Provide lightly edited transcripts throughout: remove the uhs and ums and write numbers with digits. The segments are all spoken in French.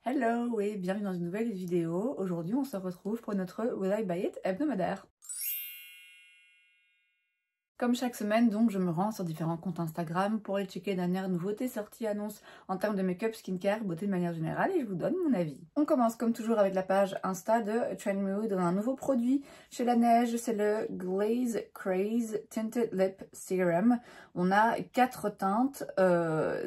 Hello et bienvenue dans une nouvelle vidéo. Aujourd'hui on se retrouve pour notre Will I Buy It hebdomadaire. Comme chaque semaine, donc, je me rends sur différents comptes Instagram pour aller checker les dernières nouveautés, sorties, annonces en termes de make-up, skincare, beauté de manière générale et je vous donne mon avis. On commence comme toujours avec la page Insta de Trendmood. On a un nouveau produit chez La Neige, c'est le Glaze Craze Tinted Lip Serum. On a 4 teintes,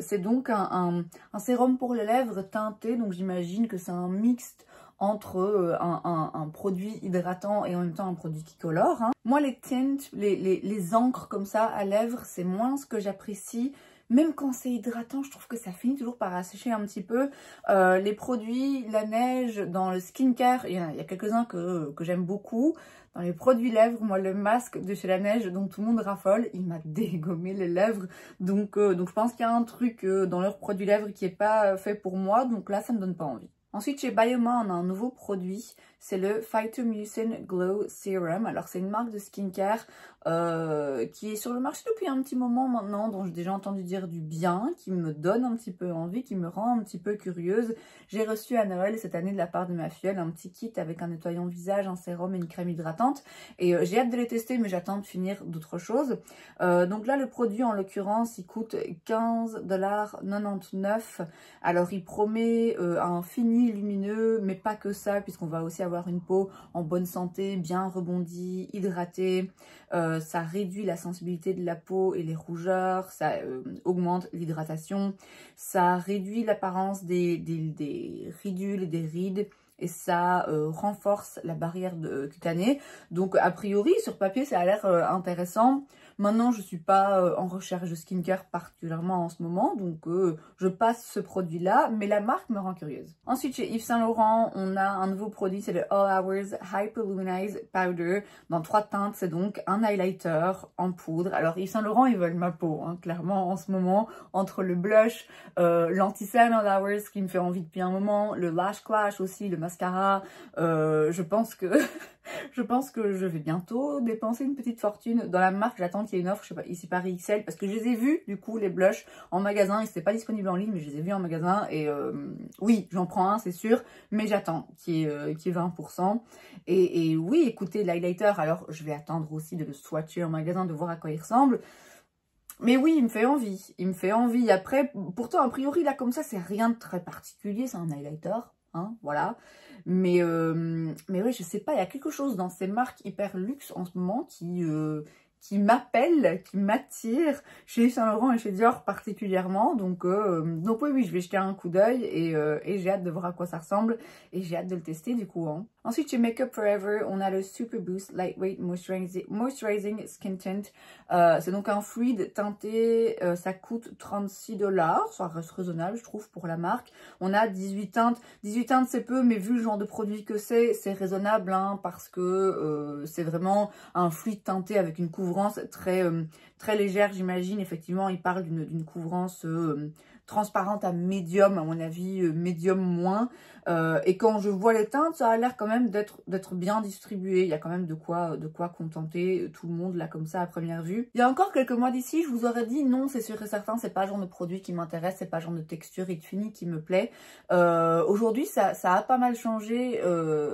c'est donc un sérum pour les lèvres teinté, donc j'imagine que c'est un mixte entre un produit hydratant et en même temps un produit qui colore. Moi, les tints, les encres comme ça à lèvres, c'est moins ce que j'apprécie. Même quand c'est hydratant, je trouve que ça finit toujours par assécher un petit peu. Les produits, La Neige, dans le skincare, il y a quelques-uns que j'aime beaucoup. Dans les produits lèvres, moi, le masque de chez La Neige, dont tout le monde raffole, il m'a dégommé les lèvres. Donc je pense qu'il y a un truc dans leurs produits lèvres qui n'est pas fait pour moi. Donc là, ça me donne pas envie. Ensuite, chez Bioma, on a un nouveau produit, c'est le Phytomucin Glow Serum. Alors, c'est une marque de skincare qui est sur le marché depuis un petit moment maintenant, dont j'ai déjà entendu dire du bien, qui me donne un petit peu envie, qui me rend un petit peu curieuse. J'ai reçu à Noël cette année de la part de ma filleule un petit kit avec un nettoyant visage, un sérum et une crème hydratante. Et j'ai hâte de les tester, mais j'attends de finir d'autres choses. Donc là, le produit, en l'occurrence, il coûte 15,99 $. Alors, il promet un fini lumineux, mais pas que ça, puisqu'on va aussi avoir une peau en bonne santé, bien rebondie, hydratée. Ça réduit la sensibilité de la peau et les rougeurs, ça augmente l'hydratation, ça réduit l'apparence des ridules et des rides, et ça renforce la barrière cutanée. Donc a priori, sur papier, ça a l'air intéressant. Maintenant, je ne suis pas en recherche de skincare particulièrement en ce moment, donc je passe ce produit-là, mais la marque me rend curieuse. Ensuite, chez Yves Saint Laurent, on a un nouveau produit, c'est le All Hours Hyper Luminize Powder, dans 3 teintes. C'est donc un highlighter en poudre. Alors, Yves Saint Laurent, ils veulent ma peau, hein, clairement, en ce moment, entre le blush, l'anti-cerne All Hours, qui me fait envie depuis un moment, le Lash Clash aussi, le mascara, je pense que... Je pense que je vais bientôt dépenser une petite fortune dans la marque. J'attends qu'il y ait une offre, je sais pas, ici Paris XL, parce que je les ai vus, du coup, les blushs en magasin. Ils n'étaient pas disponibles en ligne, mais je les ai vus en magasin. Et oui, j'en prends un, c'est sûr, mais j'attends qu'il y ait 20%. Et oui, écoutez, l'highlighter, alors je vais attendre aussi de le swatcher en magasin, de voir à quoi il ressemble. Mais oui, il me fait envie. Il me fait envie. Après, pourtant, a priori, là, comme ça, c'est rien de très particulier. C'est un highlighter, hein, voilà. Mais oui, je sais pas, il y a quelque chose dans ces marques hyper luxe en ce moment qui m'appelle, qui m'attire, chez Saint Laurent et chez Dior particulièrement. Donc oui, je vais jeter un coup d'œil et j'ai hâte de voir à quoi ça ressemble et j'ai hâte de le tester du coup. Hein. Ensuite, chez Makeup Forever, on a le Super Boost Lightweight Moisturizing Skin Tint. C'est donc un fluide teinté, ça coûte 36 $, ça reste raisonnable je trouve pour la marque. On a 18 teintes. 18 teintes c'est peu, mais vu le genre de produit que c'est raisonnable hein, parce que c'est vraiment un fluide teinté avec une couvrance très légère j'imagine. Effectivement, il parle d'une couvrance transparente à médium, à mon avis, médium moins. Et quand je vois les teintes, ça a l'air quand même d'être bien distribué. Il y a quand même de quoi contenter tout le monde là comme ça à première vue. Il y a encore quelques mois d'ici, je vous aurais dit non, c'est sûr et certain, c'est pas le genre de produit qui m'intéresse, c'est pas le genre de texture et de fini qui me plaît. Aujourd'hui, ça a pas mal changé.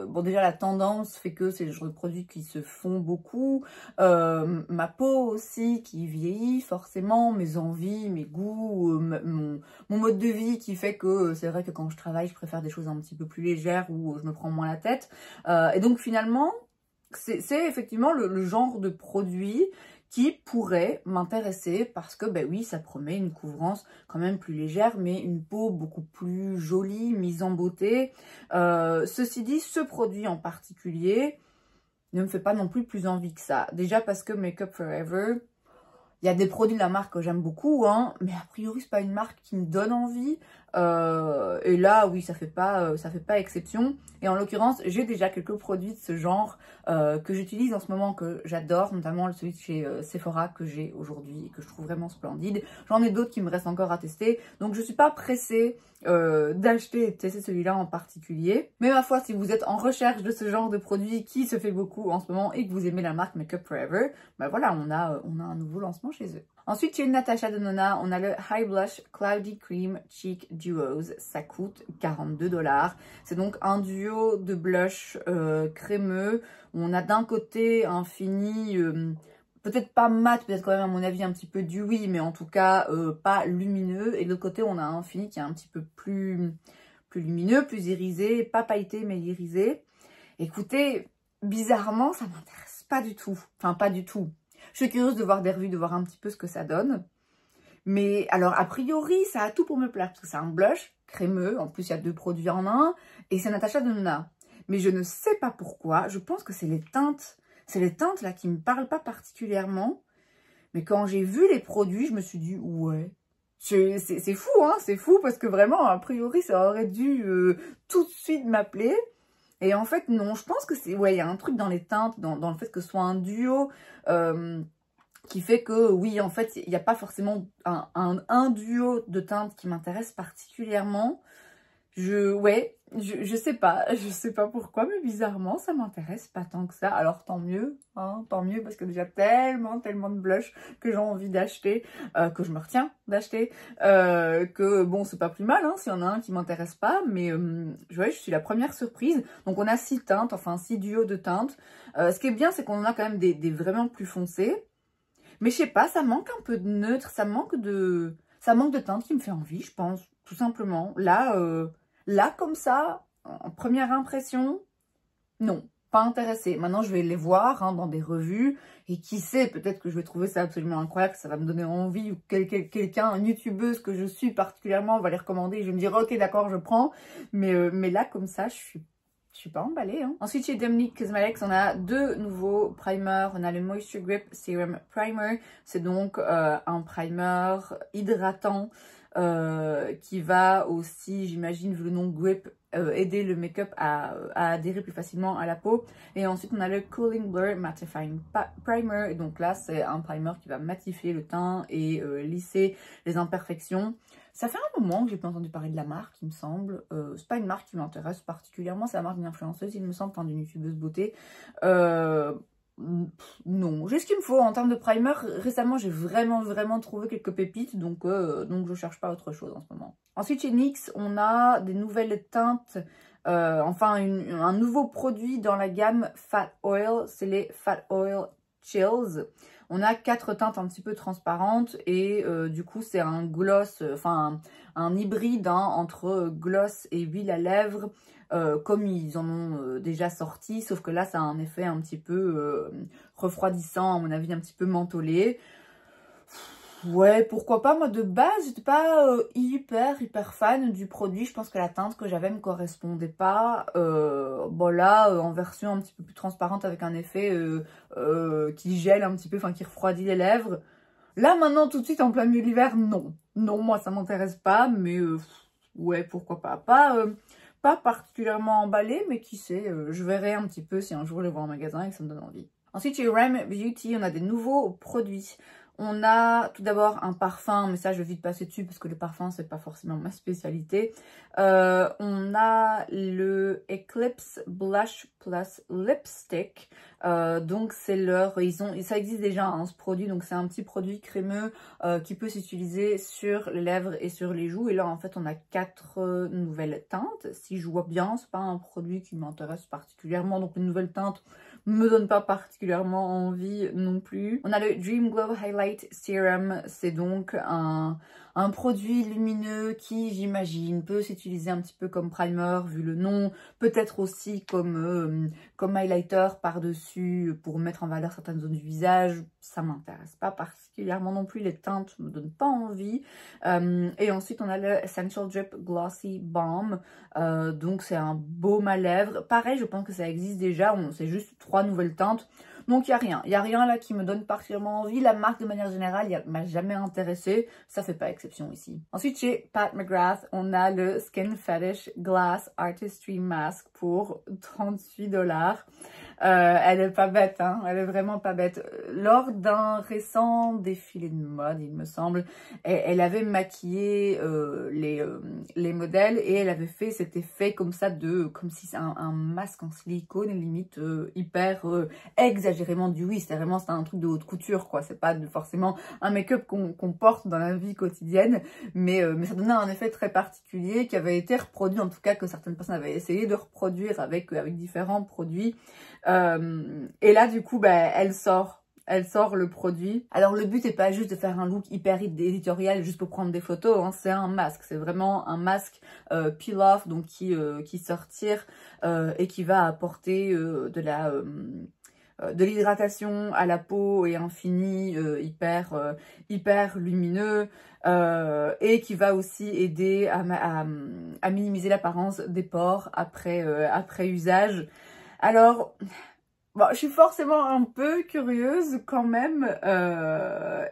Bon, déjà la tendance fait que c'est le genre de produits qui se font beaucoup. Ma peau aussi qui vieillit forcément, mes envies, mes goûts, mon mode de vie qui fait que c'est vrai que quand je travaille, je préfère des choses un petit peu plus légères où je me prends moins la tête. Et donc finalement, c'est effectivement le genre de produit qui pourrait m'intéresser parce que, ben oui, ça promet une couvrance quand même plus légère, mais une peau beaucoup plus jolie, mise en beauté. Ceci dit, ce produit en particulier ne me fait pas non plus plus envie que ça. Déjà parce que Makeup Forever... Il y a des produits de la marque que j'aime beaucoup, hein, mais a priori, c'est pas une marque qui me donne envie. Et là, oui, ça fait pas exception. Et en l'occurrence, j'ai déjà quelques produits de ce genre que j'utilise en ce moment, que j'adore, notamment celui de chez Sephora que j'ai aujourd'hui et que je trouve vraiment splendide. J'en ai d'autres qui me restent encore à tester, donc je suis pas pressée d'acheter et de tester celui-là en particulier. Mais ma foi, si vous êtes en recherche de ce genre de produit qui se fait beaucoup en ce moment et que vous aimez la marque Makeup Forever, ben voilà, on a un nouveau lancement chez eux. Ensuite, chez Natasha Denona, on a le High Blush Cloudy Cream Cheek Duos. Ça coûte 42 $. C'est donc un duo de blush crémeux. On a d'un côté un fini, peut-être pas mat, peut-être quand même à mon avis un petit peu dewy, mais en tout cas pas lumineux. Et de l'autre côté, on a un fini qui est un petit peu plus lumineux, plus irisé, pas pailleté, mais irisé. Écoutez, bizarrement, ça m'intéresse pas du tout. Enfin, pas du tout. Je suis curieuse de voir des revues, de voir un petit peu ce que ça donne. Mais alors, a priori, ça a tout pour me plaire. Parce que c'est un blush crémeux. En plus, il y a 2 produits en un. Et c'est Natasha Denona. Mais je ne sais pas pourquoi. Je pense que c'est les teintes. C'est les teintes là qui me parlent pas particulièrement. Mais quand j'ai vu les produits, je me suis dit, ouais. C'est fou, hein. C'est fou parce que vraiment, a priori, ça aurait dû tout de suite m'appeler. Et en fait, non, je pense que c'est... Ouais, il y a un truc dans les teintes, dans le fait que ce soit un duo qui fait que, oui, en fait, il n'y a pas forcément un duo de teintes qui m'intéresse particulièrement. Je sais pas pourquoi, mais bizarrement, ça m'intéresse pas tant que ça. Alors, tant mieux, hein, tant mieux, parce que déjà tellement de blush que j'ai envie d'acheter, que je me retiens d'acheter, que bon, c'est pas plus mal, hein, s'il y en a un qui m'intéresse pas, mais je suis la première surprise. Donc, on a 6 teintes, enfin 6 duos de teintes. Ce qui est bien, c'est qu'on en a quand même des vraiment plus foncés. Mais je sais pas, ça manque un peu de neutre, ça manque de teinte qui me fait envie, je pense, tout simplement. Là, comme ça, en première impression, non, pas intéressée. Maintenant, je vais les voir hein, dans des revues. Et qui sait, peut-être que je vais trouver ça absolument incroyable, que ça va me donner envie. Ou quelqu'un, une youtubeuse que je suis particulièrement, va les recommander. Et je vais me dire, ok, d'accord, je prends. Mais là, comme ça, je suis pas emballée. Hein. Ensuite, chez Dominique Cosmetics, on a 2 nouveaux primers. On a le Moisture Grip Serum Primer. C'est donc un primer hydratant. Qui va aussi, j'imagine, vu le nom Grip, aider le make-up à adhérer plus facilement à la peau. Et ensuite, on a le Cooling Blur Mattifying Primer. Et donc là, c'est un primer qui va matifier le teint et lisser les imperfections. Ça fait un moment que j'ai pas entendu parler de la marque, il me semble. C'est pas une marque qui m'intéresse particulièrement, c'est la marque d'une influenceuse, il me semble, enfin d'une youtubeuse beauté. Non, j'ai ce qu'il me faut en termes de primer. Récemment, j'ai vraiment trouvé quelques pépites, donc je cherche pas autre chose en ce moment. Ensuite, chez NYX, on a des nouvelles teintes, enfin un nouveau produit dans la gamme Fat Oil, c'est les Fat Oil Chills. On a 4 teintes un petit peu transparentes et du coup, c'est un gloss, enfin un hybride hein, entre gloss et huile à lèvres. Comme ils en ont déjà sorti, sauf que là, ça a un effet un petit peu refroidissant, à mon avis, un petit peu mentholé. Ouais, pourquoi pas. Moi, de base, j'étais pas hyper fan du produit. Je pense que la teinte que j'avais me correspondait pas. Bon, là, en version un petit peu plus transparente, avec un effet qui gèle un petit peu, enfin, qui refroidit les lèvres. Là, maintenant, tout de suite, en plein milieu de l'hiver, non. Non, moi, ça m'intéresse pas, mais ouais, pourquoi pas. Pas particulièrement emballé, mais qui sait, je verrai un petit peu si un jour je les vois en magasin et que ça me donne envie. Ensuite, chez Rem Beauty, on a des nouveaux produits. On a tout d'abord un parfum, mais ça je vais vite passer dessus parce que le parfum c'est pas forcément ma spécialité. On a le Eclipse Blush Plus Lipstick. Donc c'est ça existe déjà hein, ce produit, donc c'est un petit produit crémeux qui peut s'utiliser sur les lèvres et sur les joues. Et là en fait on a 4 nouvelles teintes. Si je vois bien, c'est pas un produit qui m'intéresse particulièrement, donc une nouvelle teinte me donne pas particulièrement envie non plus. On a le Dream Glow Highlight Serum, c'est donc un produit lumineux qui, j'imagine, peut s'utiliser un petit peu comme primer vu le nom, peut-être aussi comme highlighter par-dessus pour mettre en valeur certaines zones du visage. Ça m'intéresse pas particulièrement non plus, les teintes me donnent pas envie. Et ensuite, on a le Essential Drip Glossy Balm, donc c'est un baume à lèvres. Pareil, je pense que ça existe déjà, c'est juste 3 nouvelles teintes. Donc, il n'y a rien là qui me donne particulièrement envie. La marque, de manière générale, m'a jamais intéressée. Ça fait pas exception ici. Ensuite, chez Pat McGrath, on a le Skin Fetish Glass Artistry Mask pour 38 $. Elle est pas bête, hein, elle est vraiment pas bête. Lors d'un récent défilé de mode, il me semble, elle avait maquillé les modèles et elle avait fait cet effet comme ça comme si c'est un masque en silicone limite hyper exagérément oui, c'était un truc de haute couture quoi, c'est pas forcément un make-up qu'on porte dans la vie quotidienne, mais ça donnait un effet très particulier qui avait été reproduit, en tout cas que certaines personnes avaient essayé de reproduire avec différents produits. Et là du coup elle sort le produit. Alors le but n'est pas juste de faire un look hyper éditorial juste pour prendre des photos, hein. C'est un masque, c'est vraiment un masque peel-off, donc qui sortir et qui va apporter de l'hydratation à la peau et un fini hyper lumineux et qui va aussi aider à minimiser l'apparence des pores après usage. Alors, bon, je suis forcément un peu curieuse quand même,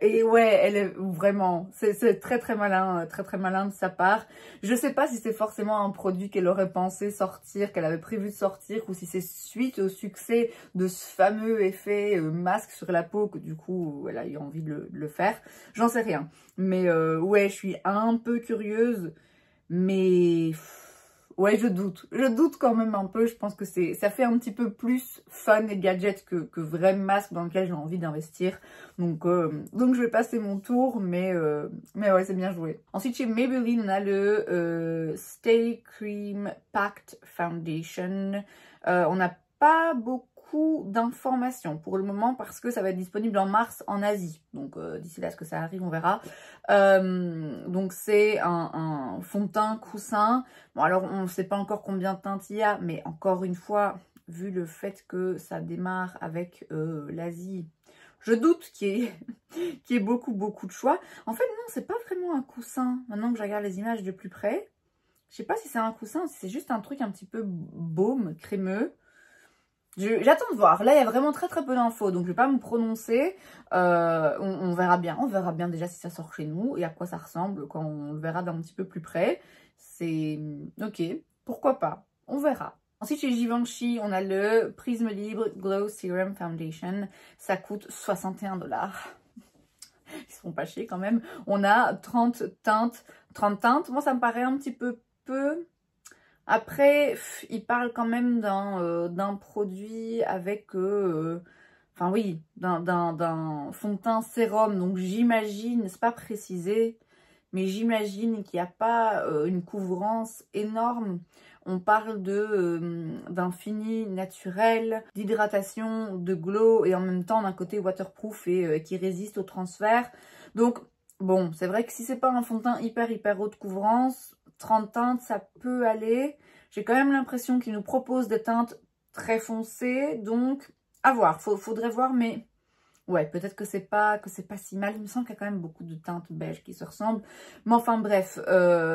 et ouais, elle est vraiment, c'est très malin de sa part. Je sais pas si c'est forcément un produit qu'elle aurait pensé sortir, qu'elle avait prévu de sortir, ou si c'est suite au succès de ce fameux effet masque sur la peau que du coup elle a eu envie de le faire. J'en sais rien, mais ouais, je suis un peu curieuse, mais ouais, je doute quand même un peu. Je pense que ça fait un petit peu plus fun et gadget que vrai masque dans lequel j'ai envie d'investir. Donc je vais passer mon tour, mais ouais, c'est bien joué. Ensuite, chez Maybelline, on a le Stay Cream Packed Foundation. On n'a pas beaucoup d'informations pour le moment parce que ça va être disponible en mars en Asie. Donc d'ici là, ce que ça arrive, on verra. Donc c'est un fond de teint coussin. Bon, alors on ne sait pas encore combien de teintes il y a, mais encore une fois, vu le fait que ça démarre avec l'Asie, je doute qu'il y ait beaucoup de choix. En fait, non, c'est pas vraiment un coussin. Maintenant que je regarde les images de plus près, je sais pas si c'est un coussin ou si c'est juste un truc un petit peu baume, crémeux. J'attends de voir. Là, il y a vraiment très peu d'infos, donc je vais pas me prononcer. On verra bien. On verra bien déjà si ça sort chez nous et à quoi ça ressemble quand on le verra d'un petit peu plus près. C'est ok, pourquoi pas. On verra. Ensuite, chez Givenchy, on a le Prisme Libre Glow Serum Foundation. Ça coûte 61 $. Ils seront pas chiés quand même. On a 30 teintes. 30 teintes. Moi, ça me paraît un petit peu peu. Après, il parle quand même d'un produit avec, enfin oui, d'un fond de teint sérum. Donc j'imagine, c'est pas précisé, mais j'imagine qu'il n'y a pas une couvrance énorme. On parle d'un fini naturel, d'hydratation, de glow et en même temps d'un côté waterproof et qui résiste au transfert. Donc bon, c'est vrai que si c'est pas un fond de teint hyper haute couvrance, 30 teintes, ça peut aller. J'ai quand même l'impression qu'il nous propose des teintes très foncées, donc à voir. Faudrait voir, mais ouais, peut-être que c'est pas si mal. Il me semble qu'il y a quand même beaucoup de teintes beige qui se ressemblent. Mais enfin bref,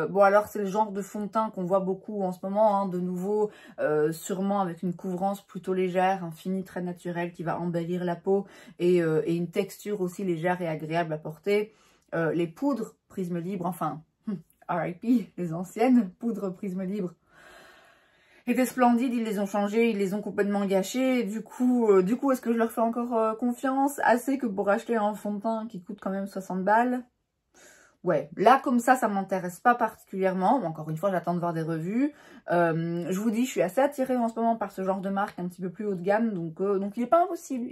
bon alors c'est le genre de fond de teint qu'on voit beaucoup en ce moment, hein, de nouveau, sûrement avec une couvrance plutôt légère, un fini très naturel qui va embellir la peau et une texture aussi légère et agréable à porter. Les poudres Prisme Libre, enfin... RIP, les anciennes poudres Prisme Libre étaient splendides, ils les ont changées, ils les ont complètement gâchées. Du coup, est-ce que je leur fais encore confiance? Assez que pour acheter un fond de teint qui coûte quand même 60 $. Ouais, là comme ça m'intéresse pas particulièrement. Encore une fois, j'attends de voir des revues. Je vous dis, je suis assez attirée en ce moment par ce genre de marque un petit peu plus haut de gamme. Donc il n'est pas impossible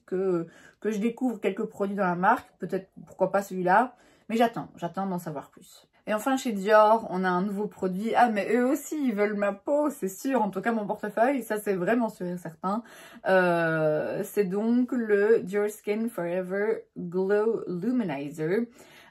que je découvre quelques produits dans la marque. Peut-être, pourquoi pas celui-là. Mais j'attends d'en savoir plus. Et enfin, chez Dior, on a un nouveau produit. Ah, mais eux aussi, ils veulent ma peau, c'est sûr. En tout cas, mon portefeuille, ça, c'est vraiment sûr et certain. C'est donc le Dior Skin Forever Glow Luminizer.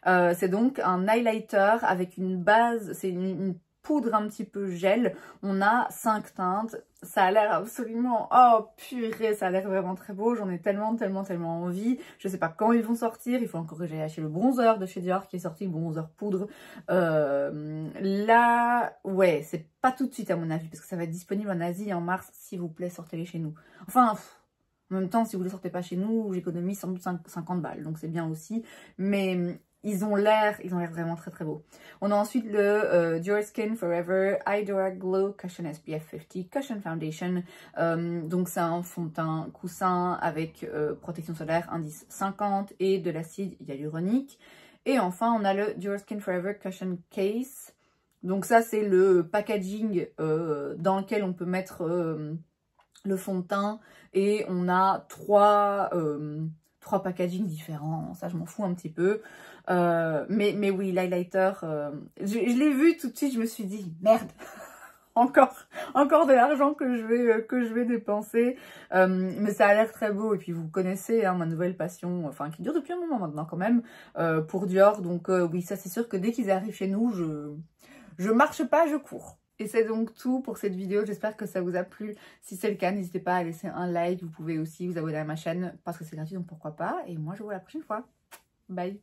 C'est donc un highlighter avec une base, c'est une poudre un petit peu gel. On a 5 teintes. Ça a l'air absolument... Oh purée, ça a l'air vraiment très beau. J'en ai tellement envie. Je sais pas quand ils vont sortir. Il faut encore que j'aille acheter le bronzer de chez Dior qui est sorti, le bronzer poudre. Là, ouais, c'est pas tout de suite à mon avis parce que ça va être disponible en Asie en mars. S'il vous plaît, sortez-les chez nous. Enfin... En même temps, si vous ne les sortez pas chez nous, j'économise sans doute 50 $. Donc c'est bien aussi. Mais ils ont l'air vraiment très très beaux. On a ensuite le Dior Skin Forever Hydra Glow Cushion SPF 50 Cushion Foundation. Donc c'est un fond de teint coussin avec protection solaire indice 50 et de l'acide hyaluronique. Et enfin on a le Dior Skin Forever Cushion Case. Donc ça c'est le packaging dans lequel on peut mettre le fond de teint. Et on a trois packagings différents, ça je m'en fous un petit peu. Mais oui, l'highlighter, je l'ai vu tout de suite, je me suis dit, merde, encore de l'argent que je vais dépenser. Mais ça a l'air très beau, et puis vous connaissez hein, ma nouvelle passion, enfin qui dure depuis un moment maintenant quand même, pour Dior. Donc oui, ça c'est sûr que dès qu'ils arrivent chez nous, je marche pas, je cours. Et c'est donc tout pour cette vidéo, j'espère que ça vous a plu. Si c'est le cas, n'hésitez pas à laisser un like, vous pouvez aussi vous abonner à ma chaîne parce que c'est gratuit, donc pourquoi pas. Et moi je vous vois la prochaine fois. Bye!